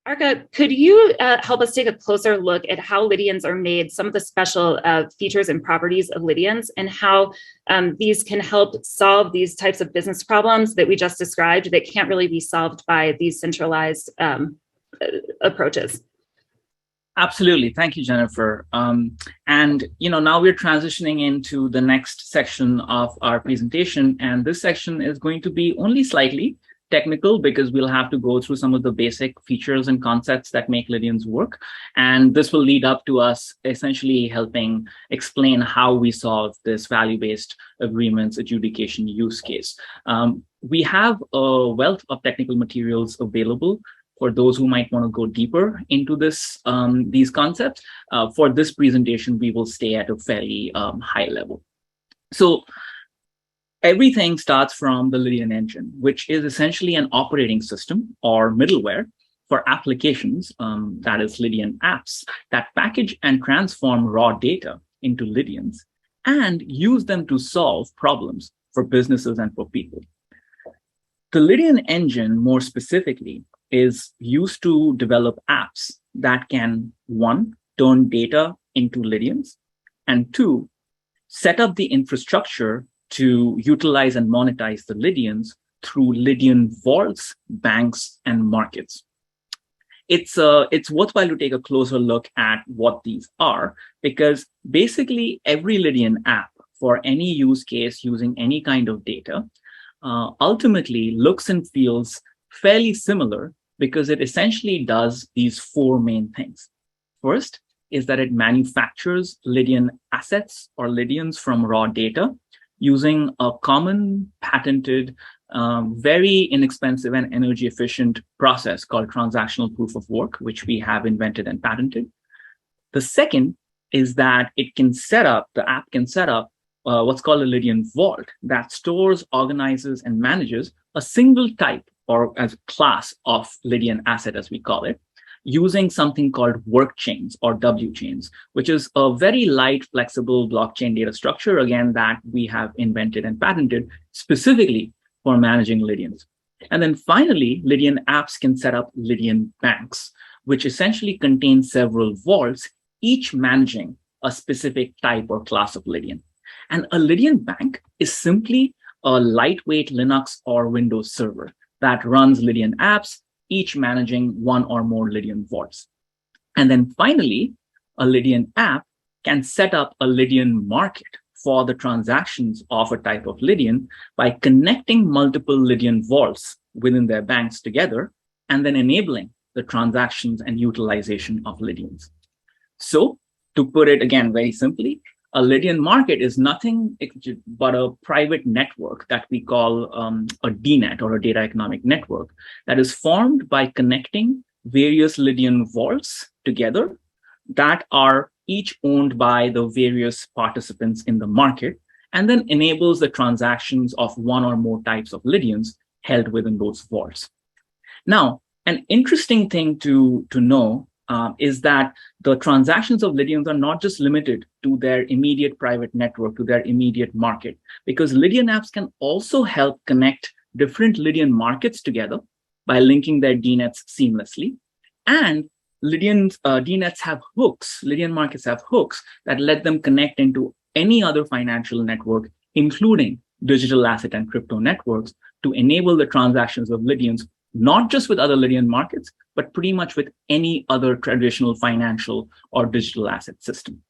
Arka, could you help us take a closer look at how Lydions are made, some of the special features and properties of Lydions, and how these can help solve these types of business problems that we just described that can't really be solved by these centralized approaches? Absolutely. Thank you, Jennifer. And now we're transitioning into the next section of our presentation. And this section is going to be only slightly technical because we'll have to go through some of the basic features and concepts that make Lydions work. And this will lead up to us essentially helping explain how we solve this value-based agreements adjudication use case. We have a wealth of technical materials available for those who might want to go deeper into these concepts. For this presentation, we will stay at a fairly high level. So everything starts from the Lydion engine, which is essentially an operating system or middleware for applications, that is Lydion apps, that package and transform raw data into Lydions and use them to solve problems for businesses and for people. The Lydion engine, more specifically, is used to develop apps that can, one, turn data into Lydions, and two, set up the infrastructure to utilize and monetize the Lydions through Lydion vaults, banks, and markets. It's worthwhile to take a closer look at what these are, because basically every Lydion app for any use case using any kind of data ultimately looks and feels fairly similar because it essentially does these four main things. First is that it manufactures Lydion assets or Lydions from raw data using a common patented, very inexpensive and energy efficient process called transactional proof-of-work, which we have invented and patented. The second is that the app can set up what's called a Lydion vault that stores, organizes, and manages a single type or as class of Lydion asset, as we call it, using something called work chains or W chains, which is a very light, flexible blockchain data structure, again, that we have invented and patented specifically for managing Lydions. And then finally, Lydion apps can set up Lydion banks, which essentially contain several vaults, each managing a specific type or class of Lydion. And a Lydion bank is simply a lightweight Linux or Windows server that runs Lydion apps, each managing one or more Lydion vaults. And then finally, a Lydion app can set up a Lydion market for the transactions of a type of Lydion by connecting multiple Lydion vaults within their banks together and then enabling the transactions and utilization of Lydions. So to put it again very simply, a Lydion market is nothing but a private network that we call a DNet or a data economic network that is formed by connecting various Lydion vaults together that are each owned by the various participants in the market and then enables the transactions of one or more types of Lydions held within those vaults. Now, an interesting thing to know is that the transactions of Lydions are not just limited to their immediate private network, to their immediate market, because Lydion apps can also help connect different Lydion markets together by linking their DNets seamlessly. And Lydion DNets have hooks, Lydion markets have hooks that let them connect into any other financial network, including digital asset and crypto networks, to enable the transactions of Lydions not just with other Lydion markets, but pretty much with any other traditional financial or digital asset system.